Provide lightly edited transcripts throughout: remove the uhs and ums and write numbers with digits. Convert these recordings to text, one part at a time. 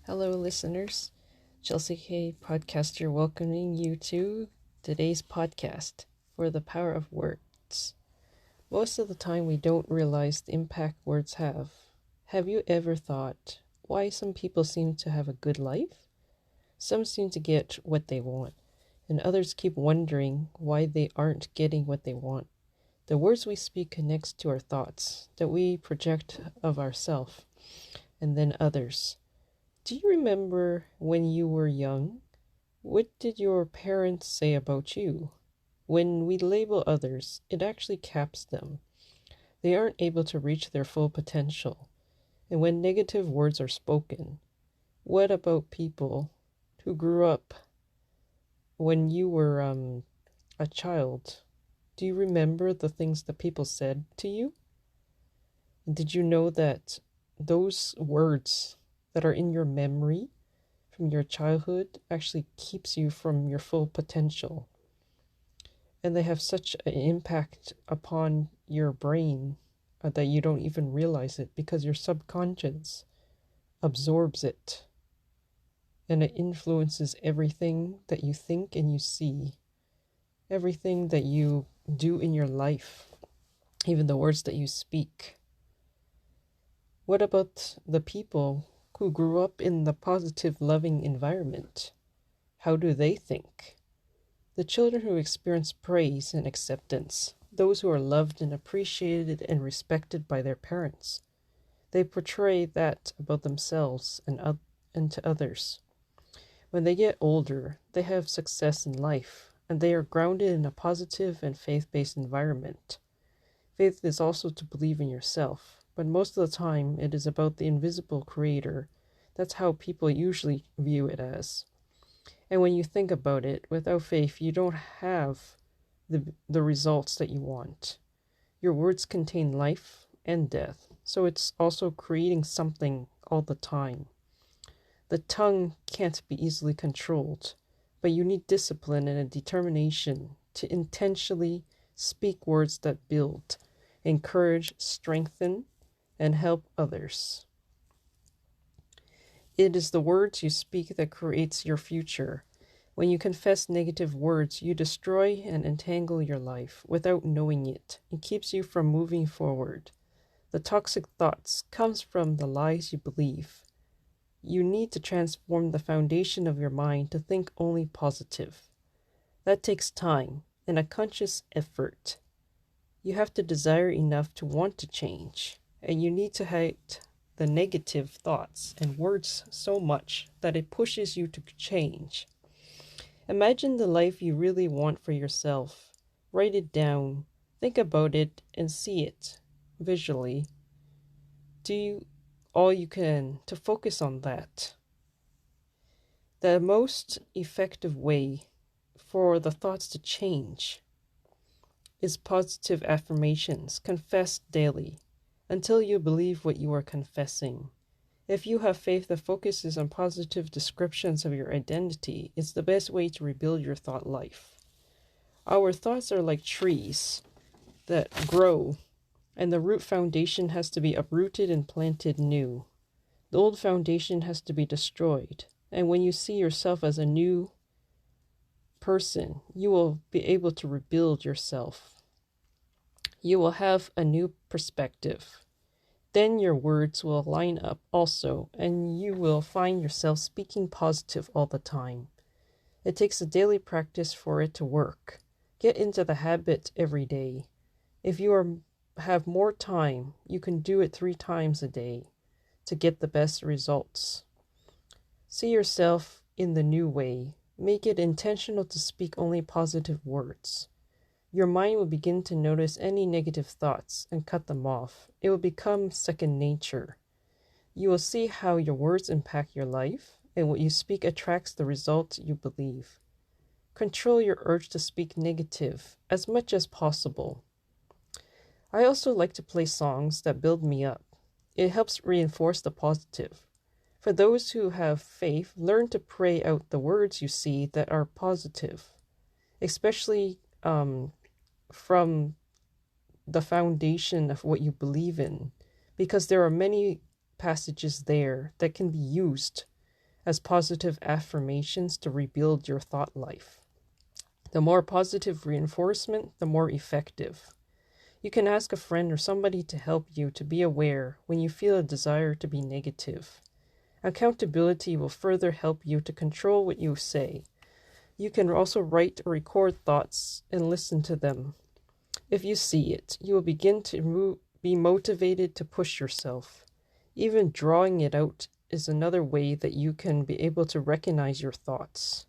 Hello, listeners. Chelsea K. Podcaster welcoming you to today's podcast for the power of words. Most of the time, we don't realize the impact words have. Have you ever thought why some people seem to have a good life? Some seem to get what they want, and others keep wondering why they aren't getting what they want. The words we speak connects to our thoughts that we project of ourselves and then others. Do you remember when you were young? What did your parents say about you? When we label others, it actually caps them. They aren't able to reach their full potential. And when negative words are spoken, what about people who grew up when you were a child? Do you remember the things that people said to you? Did you know that those words that are in your memory from your childhood actually keeps you from your full potential? And they have such an impact upon your brain that you don't even realize it because your subconscious absorbs it and it influences everything that you think and you see, everything that you do in your life, even the words that you speak. What about the people who grew up in the positive, loving environment? How do they think? The children who experience praise and acceptance, those who are loved and appreciated and respected by their parents, they portray that about themselves and to others. When they get older, they have success in life, and they are grounded in a positive and faith-based environment. Faith is also to believe in yourself, but most of the time it is about the invisible creator. That's how people usually view it as. And when you think about it, without faith, you don't have the results that you want. Your words contain life and death, so it's also creating something all the time. The tongue can't be easily controlled, but you need discipline and a determination to intentionally speak words that build, encourage, strengthen, and help others. It is the words you speak that creates your future. When you confess negative words, you destroy and entangle your life without knowing it. It keeps you from moving forward. The toxic thoughts comes from the lies you believe. You need to transform the foundation of your mind to think only positive. That takes time and a conscious effort. You have to desire enough to want to change, and you need to hate the negative thoughts and words so much that it pushes you to change. Imagine the life you really want for yourself. Write it down, think about it, and see it visually. Do all you can to focus on that. The most effective way for the thoughts to change is positive affirmations. Confess daily until you believe what you are confessing. If you have faith that focuses on positive descriptions of your identity, it's the best way to rebuild your thought life. Our thoughts are like trees that grow, and the root foundation has to be uprooted and planted new. The old foundation has to be destroyed, and when you see yourself as a new person, you will be able to rebuild yourself. You will have a new perspective. Then your words will line up also, and you will find yourself speaking positive all the time. It takes a daily practice for it to work. Get into the habit every day. If you have more time, you can do it 3 times a day to get the best results. See yourself in the new way. Make it intentional to speak only positive words. Your mind will begin to notice any negative thoughts and cut them off. It will become second nature. You will see how your words impact your life, and what you speak attracts the results you believe. Control your urge to speak negative as much as possible. I also like to play songs that build me up. It helps reinforce the positive. For those who have faith, learn to pray out the words you see that are positive, especially from the foundation of what you believe in, because there are many passages there that can be used as positive affirmations to rebuild your thought life. The more positive reinforcement, the more effective. You can ask a friend or somebody to help you to be aware when you feel a desire to be negative. Accountability will further help you to control what you say. You can also write or record thoughts and listen to them. If you see it, you will begin to be motivated to push yourself. Even drawing it out is another way that you can be able to recognize your thoughts.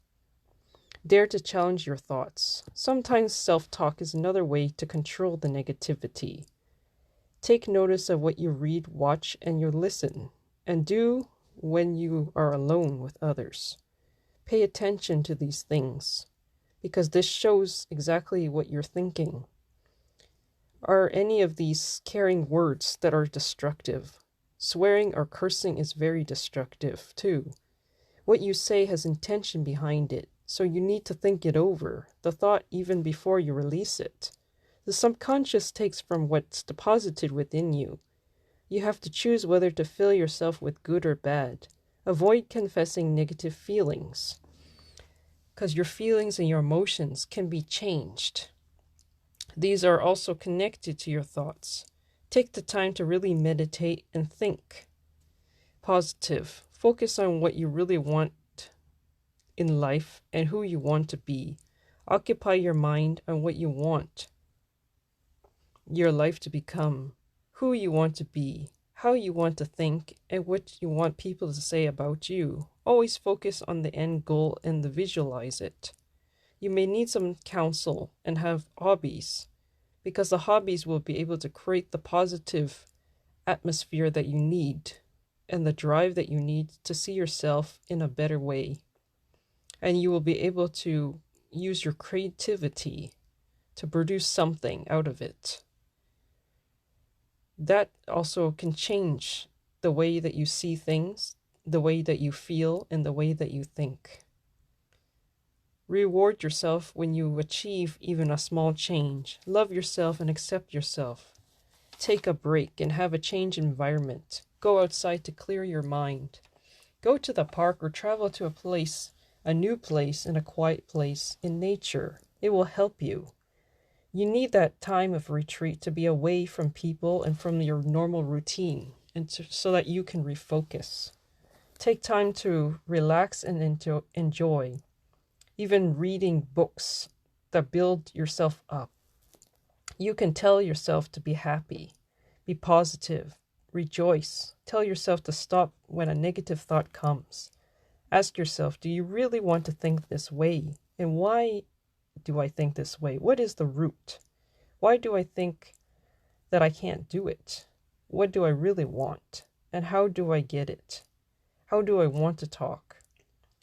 Dare to challenge your thoughts. Sometimes self-talk is another way to control the negativity. Take notice of what you read, watch, and you listen, and do when you are alone with others. Pay attention to these things, because this shows exactly what you're thinking. Are any of these carrying words that are destructive? Swearing or cursing is very destructive, too. What you say has intention behind it, so you need to think it over, the thought even before you release it. The subconscious takes from what's deposited within you. You have to choose whether to fill yourself with good or bad. Avoid confessing negative feelings, because your feelings and your emotions can be changed. These are also connected to your thoughts. Take the time to really meditate and think. Positive. Focus on what you really want in life and who you want to be. Occupy your mind on what you want your life to become, who you want to be, how you want to think, and what you want people to say about you. Always focus on the end goal and visualize it. You may need some counsel and have hobbies, because the hobbies will be able to create the positive atmosphere that you need and the drive that you need to see yourself in a better way. And you will be able to use your creativity to produce something out of it. That also can change the way that you see things, the way that you feel, and the way that you think. Reward yourself when you achieve even a small change. Love yourself and accept yourself. Take a break and have a change environment. Go outside to clear your mind. Go to the park or travel to a new place and a quiet place in nature. It will help you. You need that time of retreat to be away from people and from your normal routine, so that you can refocus. Take time to relax and enjoy. Even reading books that build yourself up. You can tell yourself to be happy, be positive, rejoice. Tell yourself to stop when a negative thought comes. Ask yourself, do you really want to think this way? And why do I think this way? What is the root? Why do I think that I can't do it? What do I really want? And how do I get it? How do I want to talk?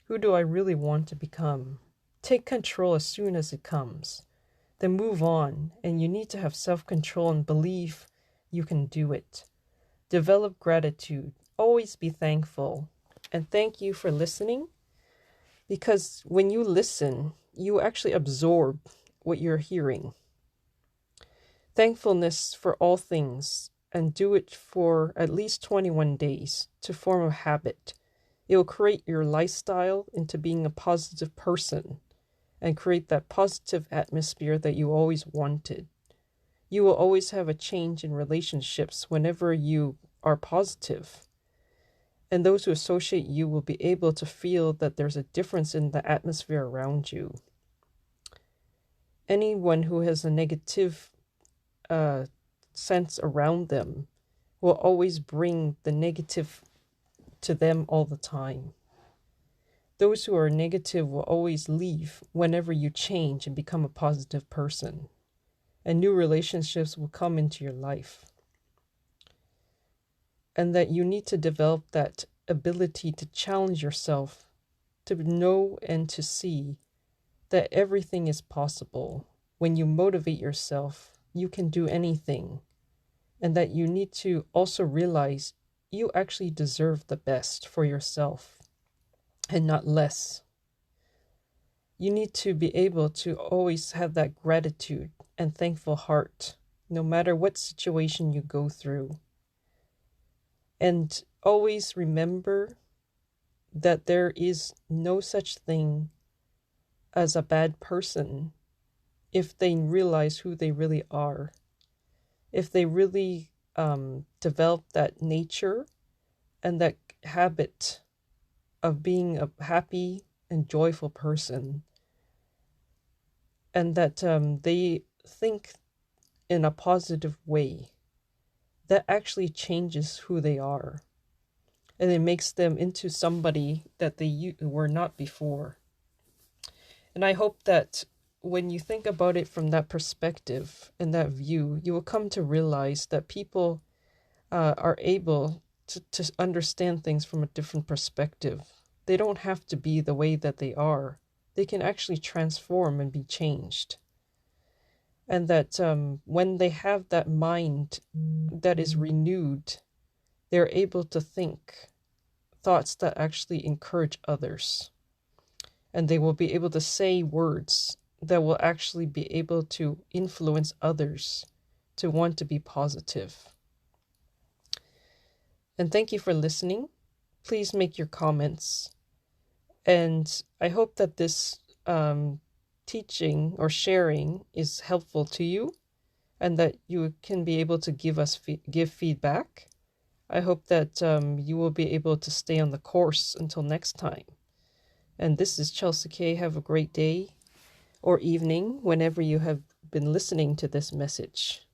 Who do I really want to become? Take control as soon as it comes. Then move on, and you need to have self-control and believe you can do it. Develop gratitude. Always be thankful. And thank you for listening, because when you listen, you actually absorb what you're hearing. Thankfulness for all things, and do it for at least 21 days to form a habit. It will create your lifestyle into being a positive person and create that positive atmosphere that you always wanted. You will always have a change in relationships whenever you are positive. And those who associate you will be able to feel that there's a difference in the atmosphere around you. Anyone who has a negative sense around them will always bring the negative to them all the time. Those who are negative will always leave whenever you change and become a positive person. And new relationships will come into your life. And that you need to develop that ability to challenge yourself, to know and to see that everything is possible. When you motivate yourself, you can do anything. And that you need to also realize you actually deserve the best for yourself and not less. You need to be able to always have that gratitude and thankful heart, no matter what situation you go through. And always remember that there is no such thing as a bad person if they realize who they really are, if they really develop that nature and that habit of being a happy and joyful person, and that they think in a positive way, that actually changes who they are. And it makes them into somebody that they were not before. And I hope that when you think about it from that perspective and that view, you will come to realize that people are able to understand things from a different perspective. They don't have to be the way that they are. They can actually transform and be changed. And that when they have that mind that is renewed, they're able to think thoughts that actually encourage others. And they will be able to say words that will actually be able to influence others to want to be positive. And thank you for listening. Please make your comments. And I hope that this teaching or sharing is helpful to you and that you can be able to give feedback. I hope that you will be able to stay on the course until next time. And this is Chelsea K. Have a great day or evening whenever you have been listening to this message.